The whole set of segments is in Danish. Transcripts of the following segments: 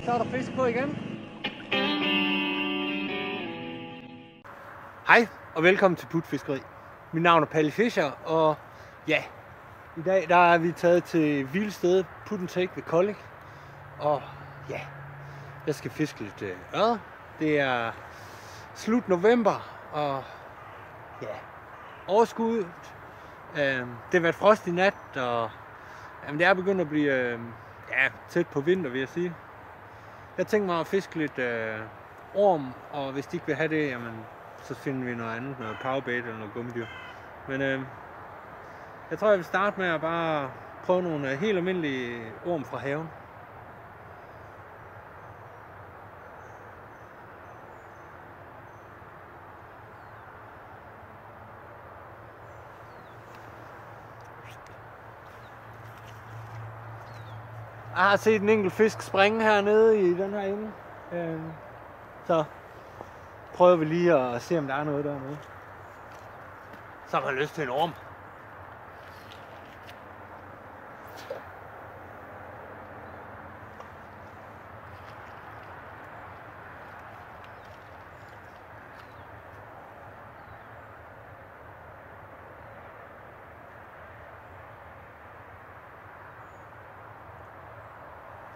Så er der fisk på igen. Hej og velkommen til Putfiskeri. Mit navn er Palle Fischer, og ja, i dag der er vi taget til Hvilested Put and Take ved Kolding. Og ja, jeg skal fiske lidt ørred. Det er slut november, og ja, overskuddet. Det har været frost i nat, og jamen, det er begyndt at blive tæt på vinter, vil jeg sige. Jeg tænker mig at fiske lidt orm, og hvis de ikke vil have det, jamen, så finder vi noget andet, noget powerbait eller noget gummidyr. Men jeg tror, jeg vil starte med at bare prøve nogle helt almindelige orm fra haven. Jeg har set en enkelt fisk springe hernede i den her ende. Så prøver vi lige at se, om der er noget dernede. Så har man lyst til en orm.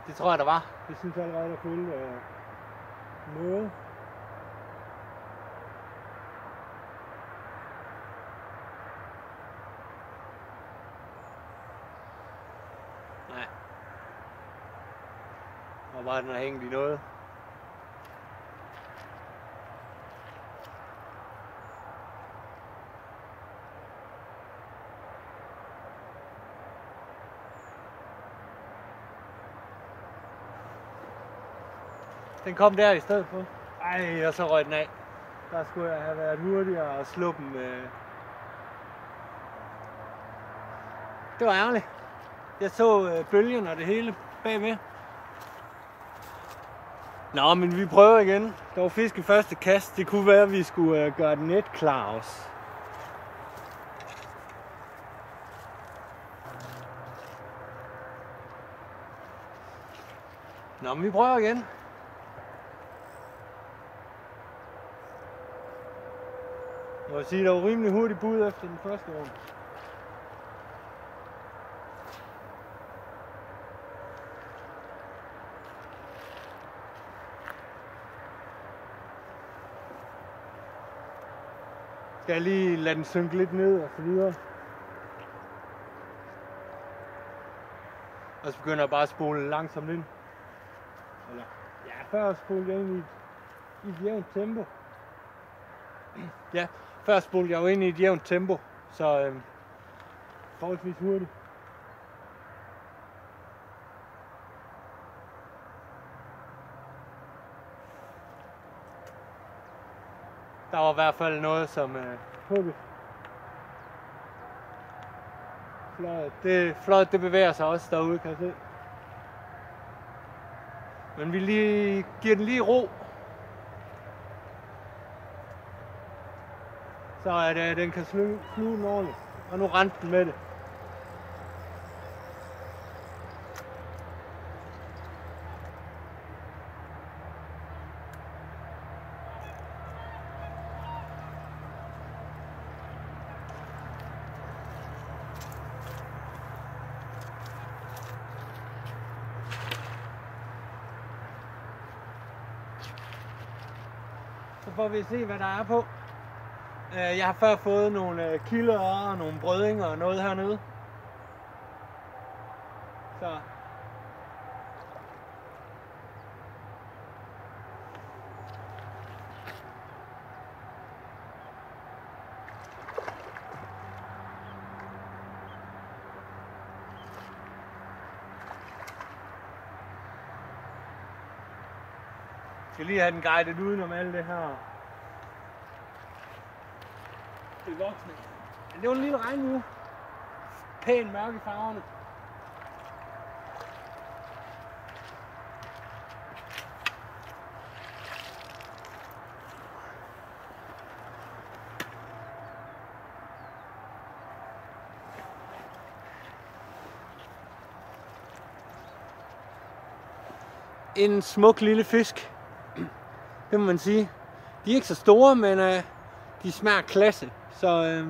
Det tror jeg, der var. Jeg synes allerede, der kunne noget. Nej. Hvor meget den har hængt i noget. Den kom der i stedet for. Ej, og så røg den af. Der skulle jeg have været hurtigere og slå dem. Det var ærgerligt. Jeg så bølgen og det hele bagved. Nå, men vi prøver igen. Der var fisk i første kast. Det kunne være, at vi skulle gøre den net klar også. Nå, men vi prøver igen. Jeg vil sige, der var rimelig hurtigt bud efter den første orm. Skal jeg lige lade den synke lidt ned og så videre. Og så begynder jeg bare at spole langsomt ind. Eller, ja, før spole jeg ind i et jævnt tempo. Ja, før spolede jeg jo ind i et jævnt tempo, så forholdsvis hurtigt. Der var i hvert fald noget som hugget. Fløjet det bevæger sig også derude, kan jeg se. Men vi giver den lige ro. Så at den kan sluge den ordentligt. Og nu rendte den med det. Så får vi se, hvad der er på. Jeg har før fået nogle kilder og nogle brødringer og noget hernede. Så. Jeg skal lige have den guidet udenom alt det her. Det er voksne. Men det var en lille regnbue. Pæn mørk i farverne. en smuk lille fisk. Det må man sige. De er ikke så store, men de smager klasse. Så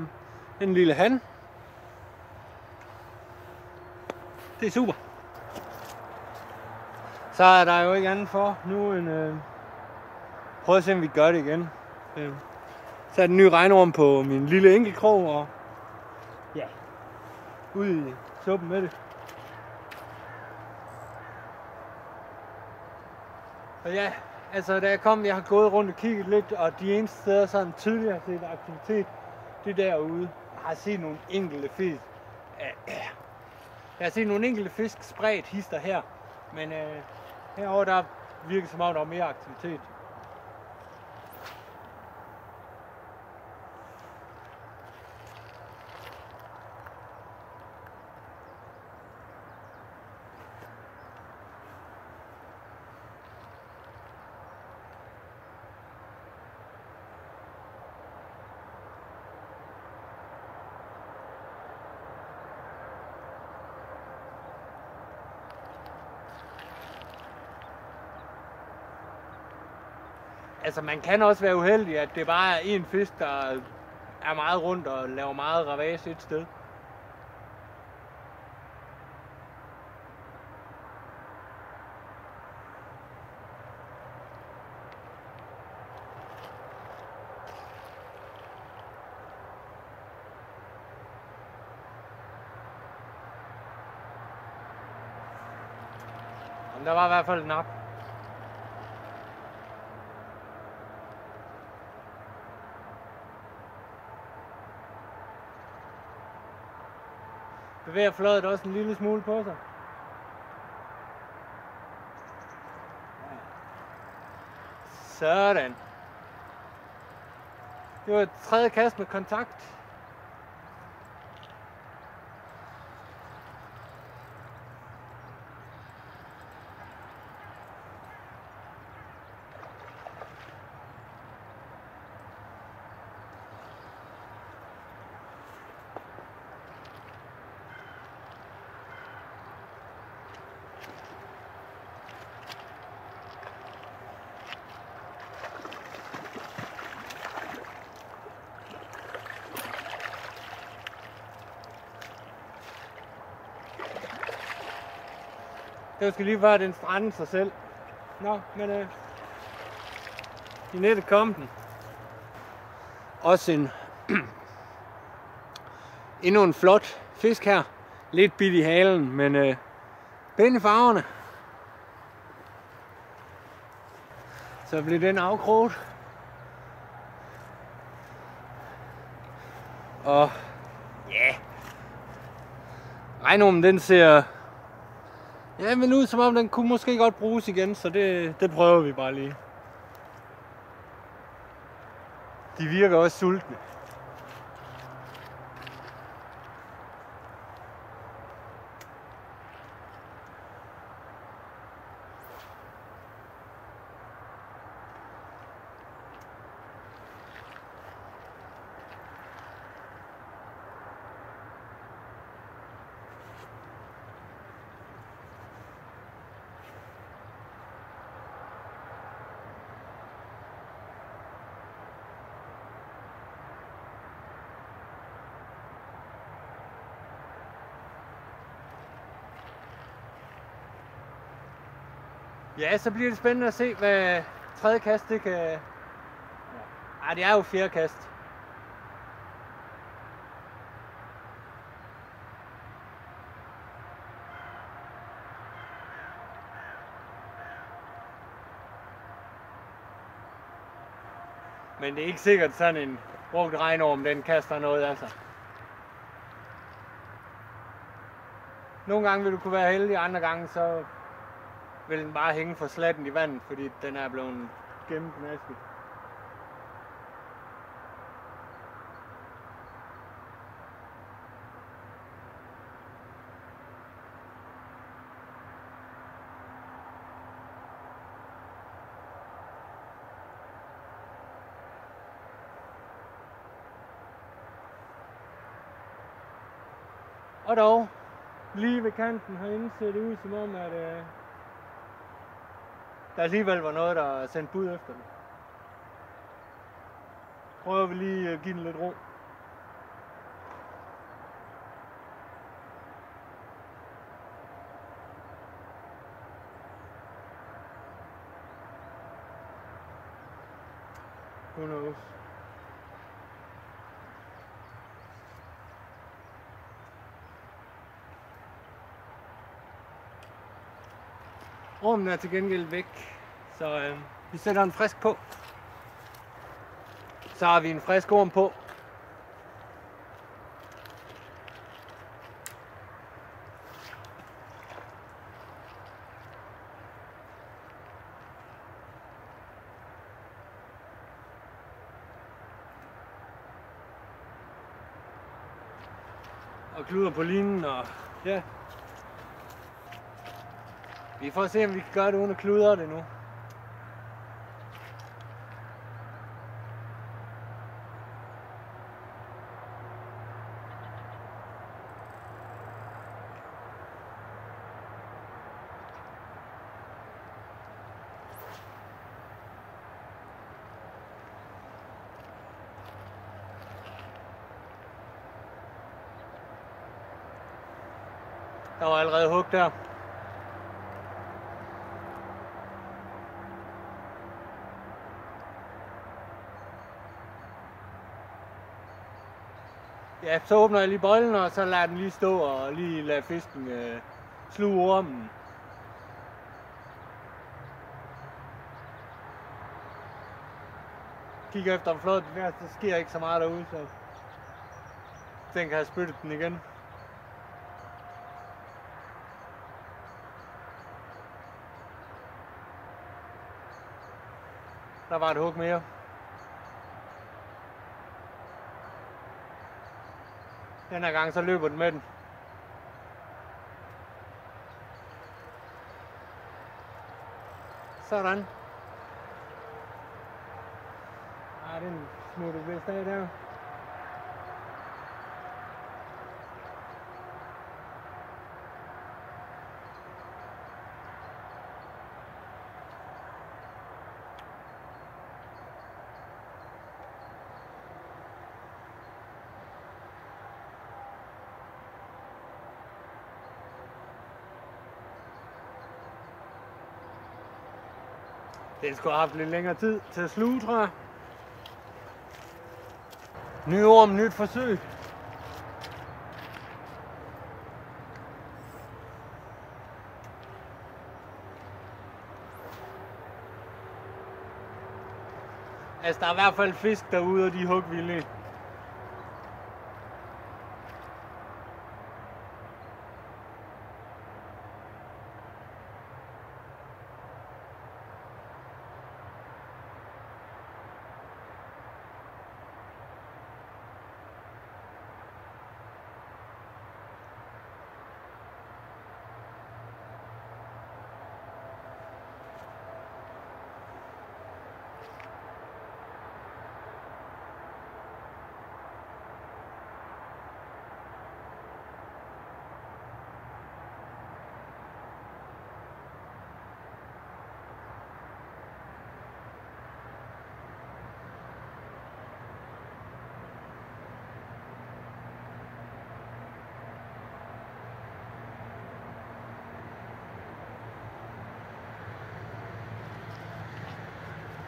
en lille han. Det er super. Så er der jo ikke andet for nu end prøv at se, om vi gør det igen. Så er den nye regnorm på min lille enkeltkrog, og ja, ud i suppen med det. Og ja, altså da jeg kom, jeg har gået rundt og kigget lidt, og de eneste steder, sådan tydeligt har set aktivitet, det er derude. Jeg har set nogle enkelte fisk. Jeg har set nogle enkelte fisk spredt hister her, men herovre der virker som om der er mere aktivitet. Altså man kan også være uheldig, at det bare er én fisk, der er meget rundt og laver meget ravage et sted. Men der var i hvert fald en nap. Bevæger fløjet også en lille smule på sig. Sådan. Det var et tredje kast med kontakt. Det skal lige være den strande sig selv. Nå, men i nettet kom den. Også endnu en flot fisk her. Lidt bidt i halen, men pæn i farverne. Så bliver den afkroget. Og ja, regnormen den ser men ud som om den kunne måske godt bruges igen, så det prøver vi bare lige. De virker også sultne. Ja, så bliver det spændende at se, hvad tredje kast det kan... Ej, det er jo fjerde kast. Men det er ikke sikkert sådan en brugt regnorm, den kaster noget af sig. Nogle gange vil du kunne være heldig, andre gange så vil den bare hænge for slatten i vandet, fordi den er blevet gennemknasket. Og dog, lige ved kanten herinde ser det ud som om, at der alligevel var noget, der sendte bud efter det. Prøver vi lige at give den lidt ro. Who knows? Ormen er til gengæld væk, så vi sætter en frisk på. Så har vi en frisk orm på. Og kluder på linen, og ja. Vi får se, om vi kan gøre det uden at kludre det nu. Der var allerede hug der. Ja, så åbner jeg lige bøjlen, og så lader den lige stå og lige lade fisken sluge ormen. Kigger efter en flot der, så sker ikke så meget derude, så den kan have spyttet den igen. Der var et hug mere. Den her gang så løber den med den. Sådan. Den smutter vist af der. Den skulle have haft lidt længere tid til at sluge, tror jeg. Ny orm, nyt forsøg. Altså, der er i hvert fald fisk derude, og de er hugvilde.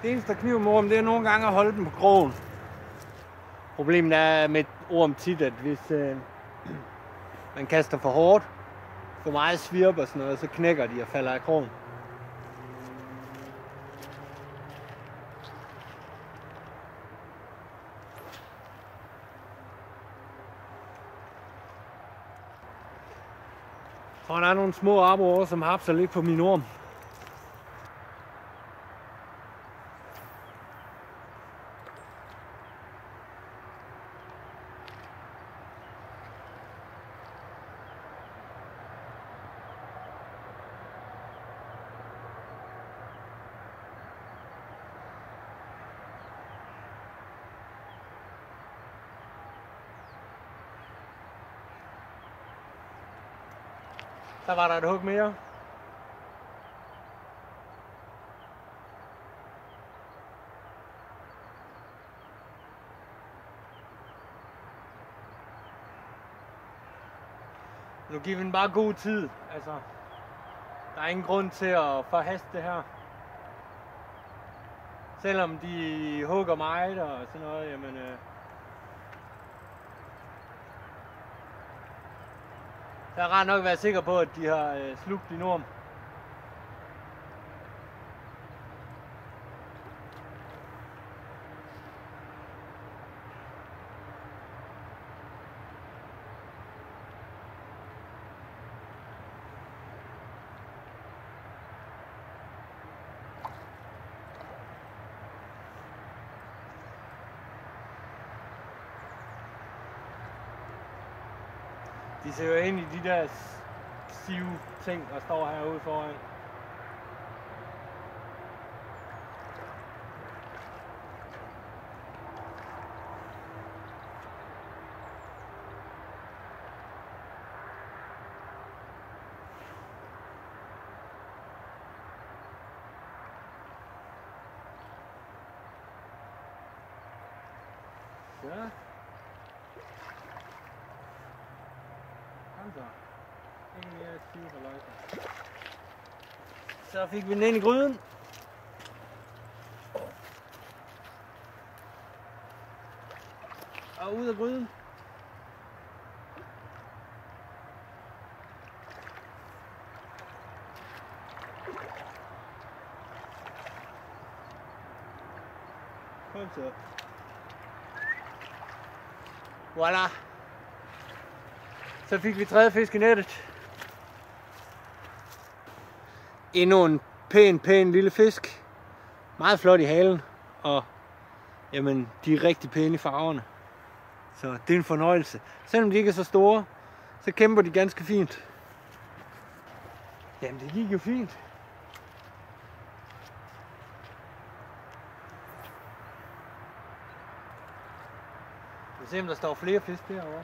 Det eneste, der kniver med orm, det er nogle gange at holde dem på krogen. Problemet er med orm tit, at hvis man kaster for hårdt, for meget svirp og sådan noget, så knækker de og falder af krogen. Og der er nogle små arborer, som hapser lidt på min orm. Der var der et hug mere. Nu giver vi den bare god tid. Altså, der er ingen grund til at forhaste det her. Selvom de hugger meget og sådan noget, jamen... så er jeg ret nok være sikker på, at de har slugt din orm. De ser jo ind i de der sive ting, der står herude foran. Så. Så. Ingen mere skiveforløjser. Så fik vi den ind i gryden. Og ud af gryden. Kom så. Voilà. Så fik vi tredje fisk i nettet. Endnu en pæn lille fisk. Meget flot i halen. Og jamen, de er rigtig pæne i farverne. Så det er en fornøjelse. Selvom de ikke er så store, så kæmper de ganske fint. Jamen, det gik jo fint. Vi ser, om der står flere fisk derovre.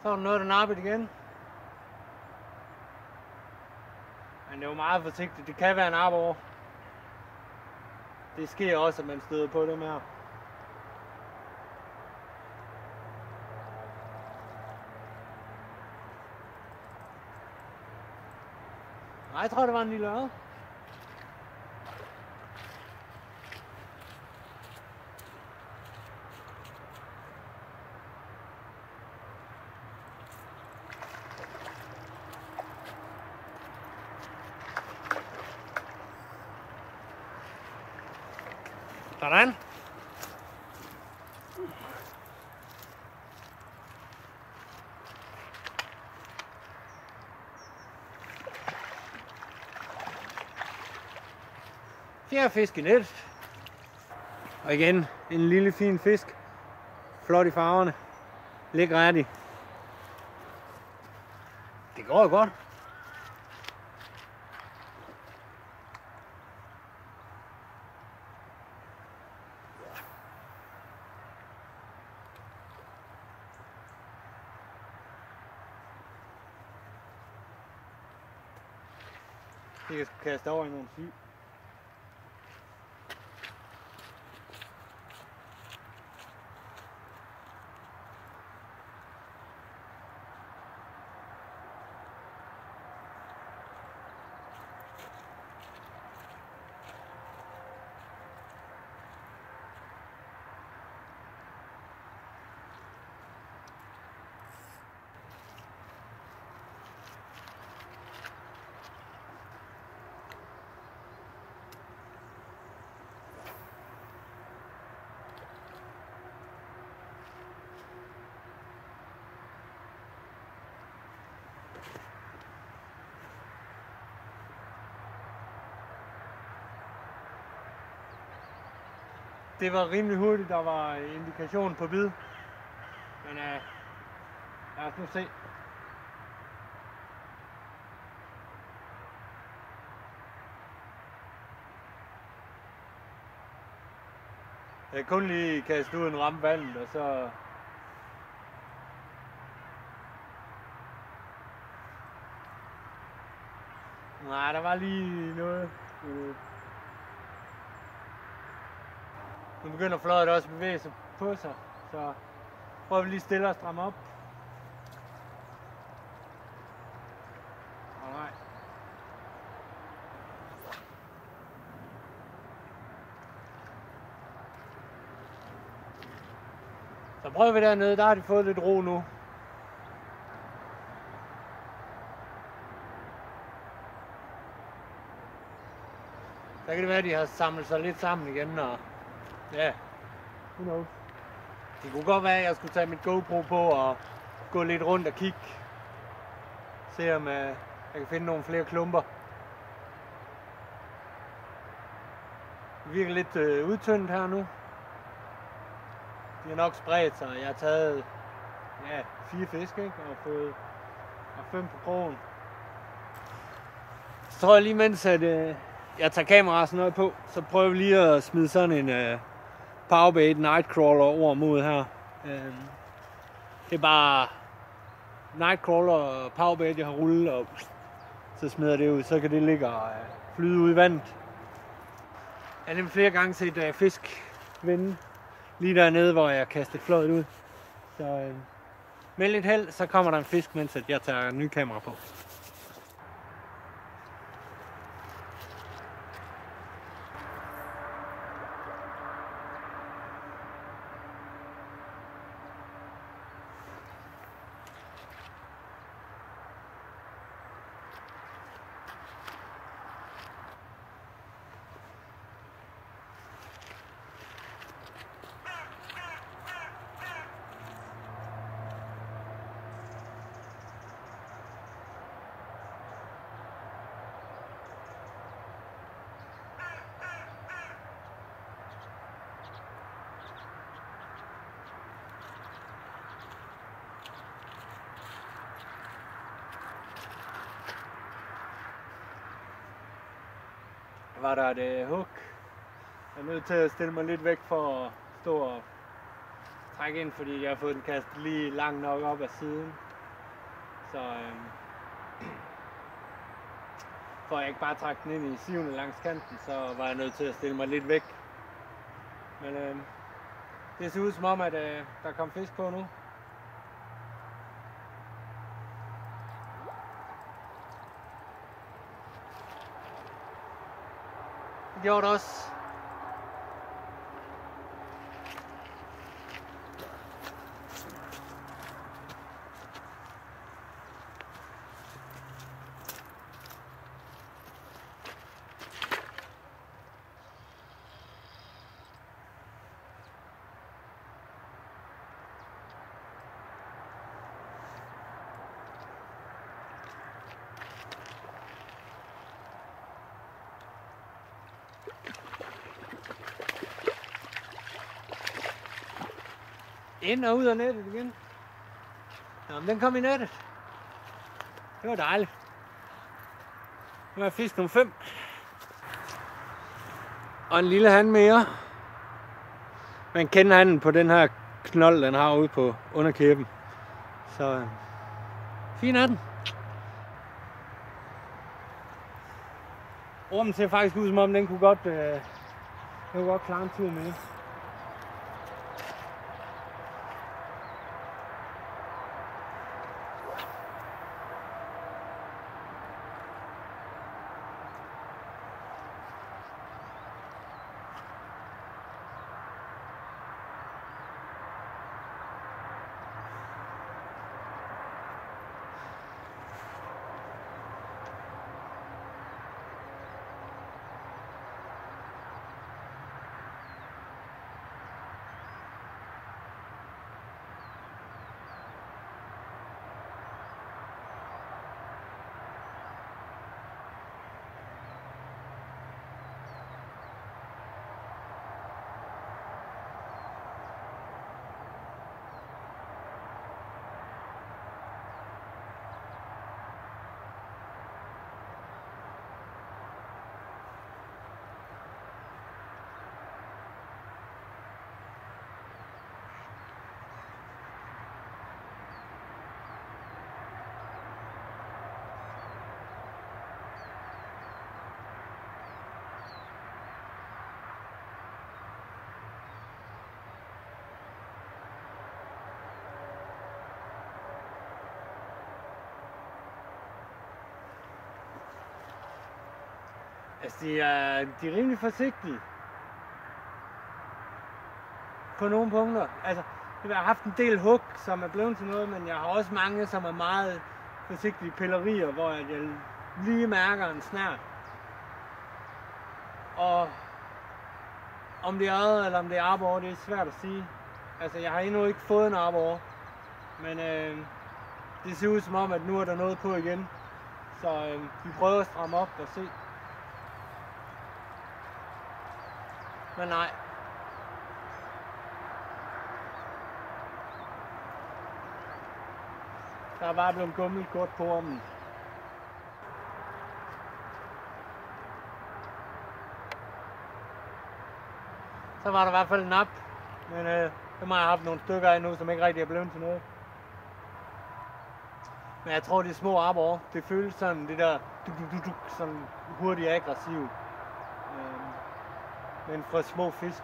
Så er der noget, der nappet igen. Men det er jo meget forsigtigt. Det kan være en arbor. Det sker også, at man støder på dem her. Nej, jeg tror, det var en lille ørred. Sådan. Fjerde fisk i net. Og igen en lille fin fisk. Flot i farverne. Ligger ret i. Det går jo godt. Jeg skal kaste over i nogle syg. Det var rimelig hurtigt, der var indikation på bid. Men lad os nu se. Jeg kan kun lige kaste ud en ramme vandet, og så... Nej, der var lige noget. Nu begynder fløjet også at bevæge sig på sig, så prøver vi lige stille og stramme op. Alright. Så prøver vi dernede, der har de fået lidt ro nu. Så kan det være, at de har samlet sig lidt sammen igen, og ja, who knows. Det kunne godt være, at jeg skulle tage mit GoPro på og gå lidt rundt og kigge. Se om jeg kan finde nogle flere klumper. Det virker lidt udtyndt her nu. De har nok spredt sig. Jeg har taget 4 fisk, ikke? Og fået 5 på krogen. Så tror jeg lige, mens at, jeg tager kamera og sådan noget på, så prøver vi lige at smide sådan en Powerbait Nightcrawler over mod her. Det er bare Nightcrawler og Powerbait, jeg har rullet, og så smider det ud. Så kan det ligge og flyde ud i vandet. Jeg har nemlig flere gange set fisk vende lige dernede, hvor jeg kastede fløjet ud. Så med lidt held, så kommer der en fisk, mens jeg tager en ny kamera på. Var der et hook. Jeg er nødt til at stille mig lidt væk for at stå og trække ind, fordi jeg har fået den kastet lige langt nok op ad siden. Så for at jeg ikke bare trække den ind i sivene langs kanten, så var jeg nødt til at stille mig lidt væk. Men det ser ud som om, at der kom fisk på nu. Det gjorde det også. Ind og ud af nettet igen. Nå, men den kom i nettet. Det var dejligt. Nu er fisk nummer 5. Og en lille han mere. Man kender handen på den her knold, den har ude på underkæben. Så fin er den. Rummen ser faktisk ud som om den kunne godt klare en tur med. Altså, de er rimelig forsigtige. På nogle punkter. Altså, jeg har haft en del hug, som er blevet til noget, men jeg har også mange, som er meget forsigtige pillerier, hvor jeg lige mærker en snert. Og om det er øjet eller om det er arbor, det er svært at sige. Altså, jeg har endnu ikke fået en arbor, men det ser ud som om, at nu er der noget på igen. Så vi prøver at stramme op og se. Men nej. Der er bare blevet gummi godt på ormen. Så var der i hvert fald en nap, men dem har jeg haft nogle stykker af nu, som ikke rigtig er blevet til noget. Men jeg tror, det er små arbor. Det føles sådan, det der sådan hurtigt aggressivt. Men fra små fisk.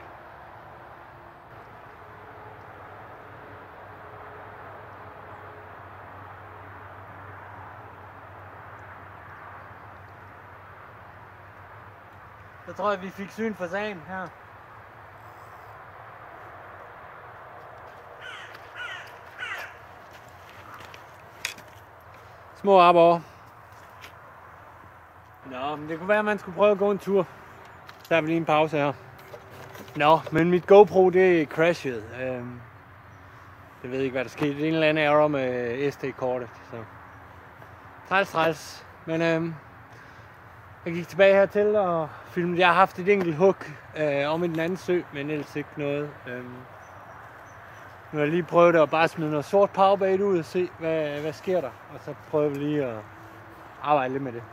Så tror jeg, vi fik syn for sagen her. Små arbor. Nå, men det kunne være, at man skulle prøve at gå en tur. Så har vi lige en pause her. Nå, men mit GoPro, det er crashet. Jeg ved ikke, hvad der skete. Det er en eller anden error med SD-kortet. Så træls. Men jeg gik tilbage hertil og filmede. Jeg har haft et enkelt hug om i den anden sø, men ellers ikke noget. Nu har jeg lige prøvet at bare smide noget sort powerbait ud og se, hvad sker der. Og så prøver vi lige at arbejde lidt med det.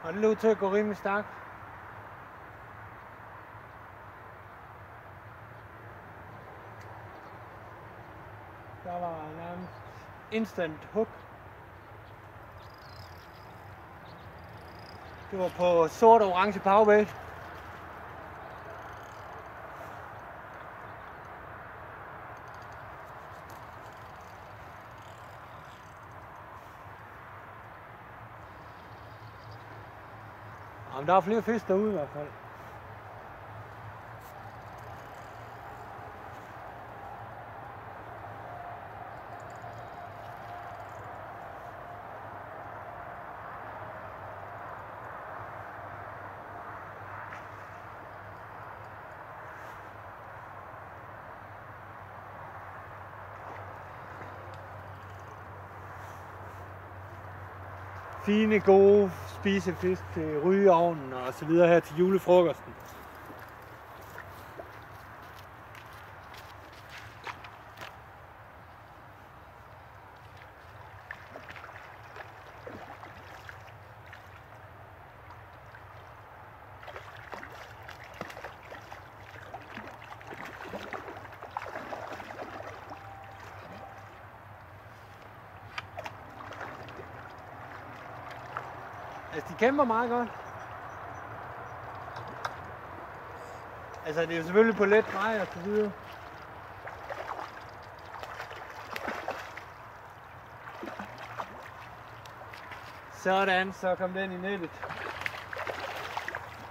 Og det lød til at gå rimelig stærkt. Der var nærmest instant hook. Det var på sort og orange powerbait. Jamen, der er flere fisk derude i hvert fald. Fine, gode spisefisk til rygeovnen og så videre her til julefrokosten. Altså, de kæmper meget godt. Altså, det er jo selvfølgelig på let drej og så videre. Sådan, så kom den i nettet.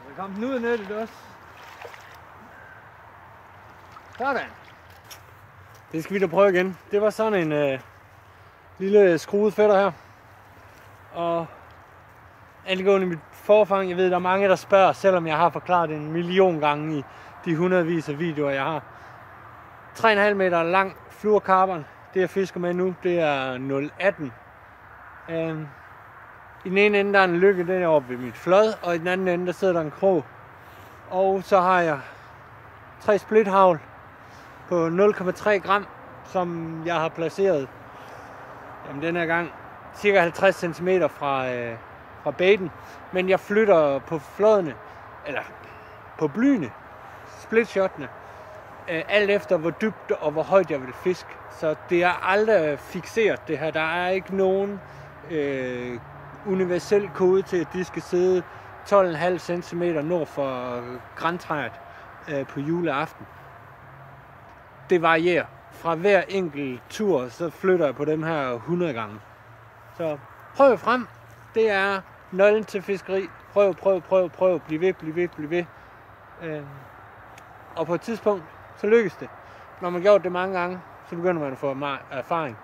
Så kom den ud af nettet også. Sådan. Det skal vi da prøve igen. Det var sådan en lille skruet fætter her. Og angående mit forfang, jeg ved, der er mange, der spørger, selvom jeg har forklaret det 1 million gange i de hundredvis af videoer, jeg har. 3,5 meter lang fluorcarbon, det jeg fisker med nu, det er 0,18. I den ene ende, der er en lykke, den er oppe ved mit flod, og i den anden ende, der sidder der en krog. Og så har jeg 3 splithavl på 0,3 gram, som jeg har placeret den her gang cirka 50 cm fra baiten, men jeg flytter på flodene, eller på blyene, splitshottene, alt efter hvor dybt og hvor højt jeg vil fiske. Så det er aldrig fikseret det her. Der er ikke nogen universel kode til, at de skal sidde 12,5 cm nord for grantræet på juleaften. Det varierer. Fra hver enkelt tur, så flytter jeg på dem her 100 gange. Så prøv frem. Det er nøglen til fiskeri. Prøv. Bliv ved. Og på et tidspunkt, så lykkes det. Når man gjort det mange gange, så begynder man at få erfaring.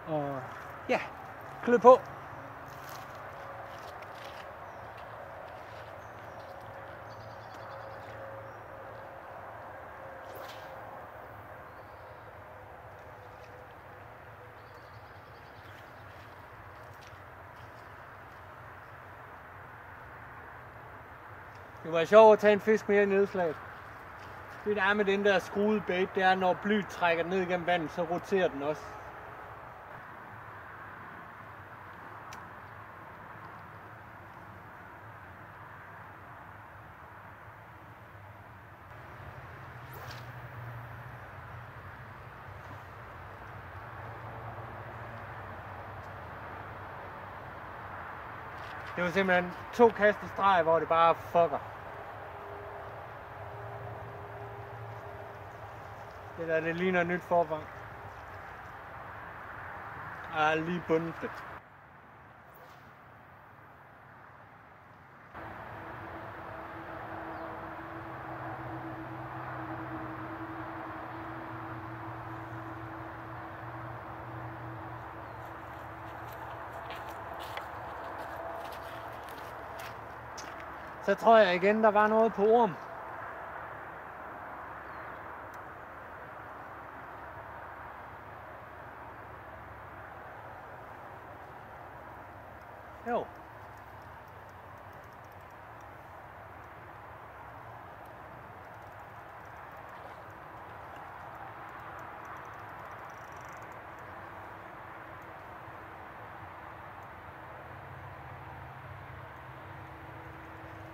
Og ja, klø på. Det var sjovt at tage en fisk mere i nedslaget. Det der er med den der skruede bait, det er, når blyet trækker ned igennem vandet, så roterer den også. Det var simpelthen 2 kast i streg, hvor det bare fucker. Det ligner et nyt forfang. Jeg har lige bundet det. Så tror jeg igen, der var noget på orm. Jo.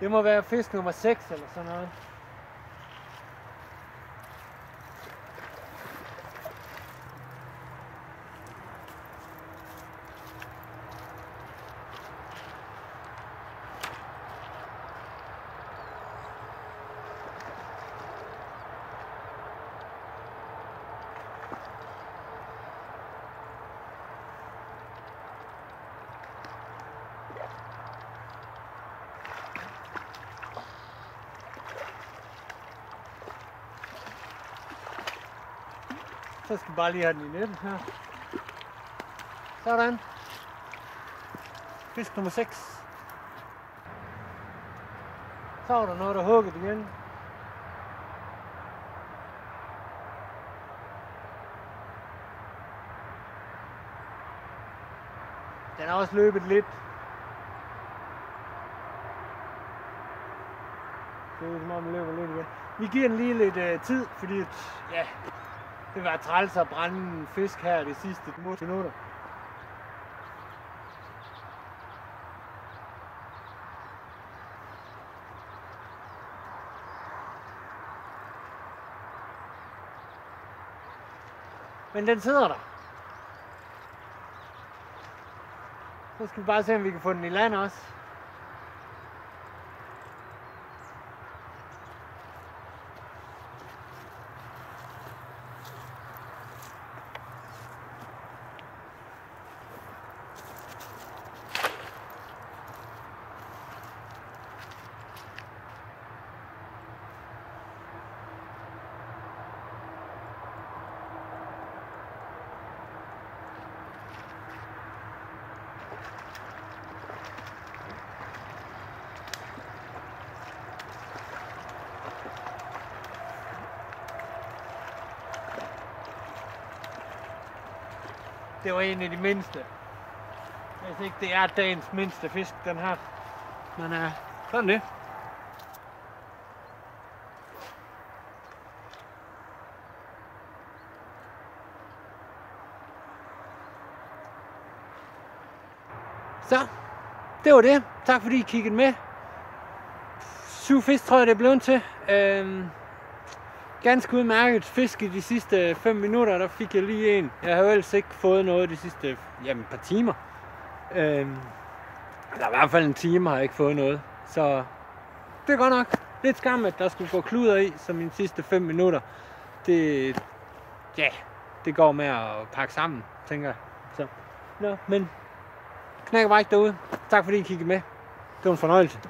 Det må være fisk nummer 6 eller sådan noget. Så skal vi bare lige have den i nettet her. Sådan. Fisk nummer 6. Så var der noget, der huggede igen. Den har også løbet lidt. Det er som om den løber lidt igen. Vi giver den lige lidt tid, fordi ja, det var træls at brænde en fisk her de sidste minutter. Men den sidder der. Så skal vi bare se, om vi kan få den i land også. Det var en af de mindste. Hvis ikke det er dagens mindste fisk, den her. Men sådan det. Så, det var det. Tak fordi I kiggede med. 7 fisk tror jeg det er blevet til. ganske udmærket fisk i de sidste 5 minutter, der fik jeg lige en. Jeg har jo ellers ikke fået noget de sidste par timer. Eller i hvert fald en time har jeg ikke fået noget. Så det er godt nok lidt skam, at der skulle gå kluder i, som mine sidste 5 minutter. Det går med at pakke sammen, tænker jeg. Så, men knækker bare ikke derude. Tak fordi I kiggede med. Det var en fornøjelse.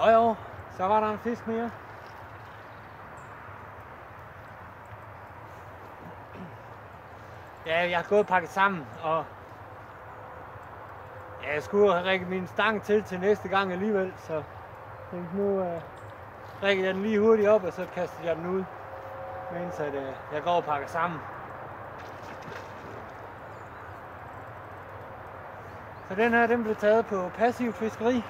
Jo, så var der en fisk mere. Ja, jeg har gået og pakket sammen, og jeg skulle have rækket min stang til næste gang alligevel, så jeg tænkte nu rækker jeg den lige hurtigt op, og så kaster jeg den ud, mens jeg går og pakker sammen. Så den her, den blev taget på passiv fiskeri.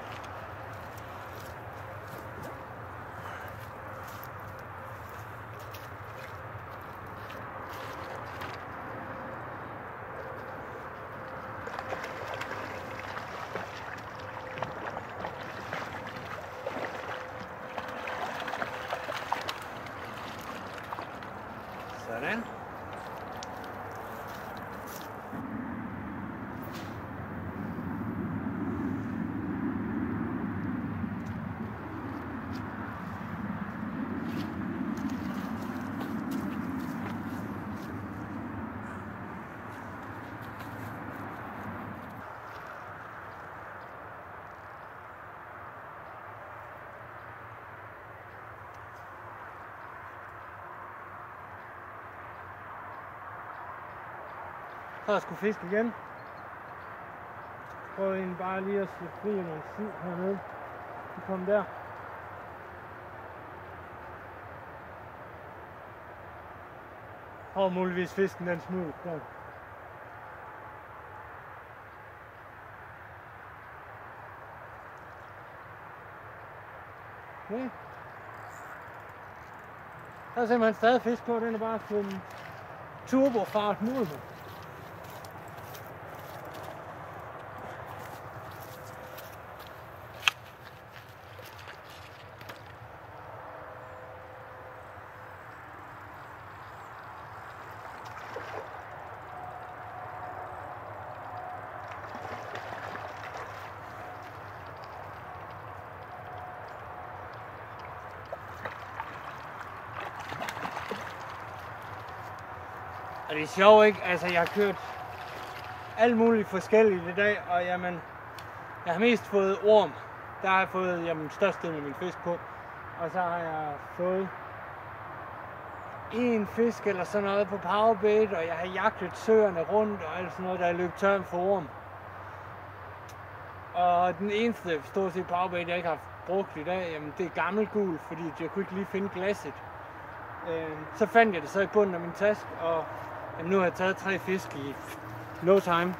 Sådan. Så jeg skulle fiske igen. Prøv egentlig bare lige at slippe fri af nogle siv hernede. De kom der. Og muligvis fisken den smule der. Okay. Der er simpelthen stadig fisk på, den er bare på en turbofart mod mig. Og det er sjovt, ikke? Altså, jeg har kørt alt muligt forskelligt i dag, og jamen, jeg har mest fået orm. Der har jeg fået størstedelen af min fisk på. Og så har jeg fået en fisk eller sådan noget på powerbait, og jeg har jagtet søerne rundt og alt sådan noget, der er løbet tør for orm. Og den eneste stort set powerbait, jeg ikke har brugt i dag, jamen, det er gammelgul, fordi jeg kunne ikke lige finde glasset. Så fandt jeg det så i bunden af min taske, og jamen, nu har jeg taget 3 fisk i no time.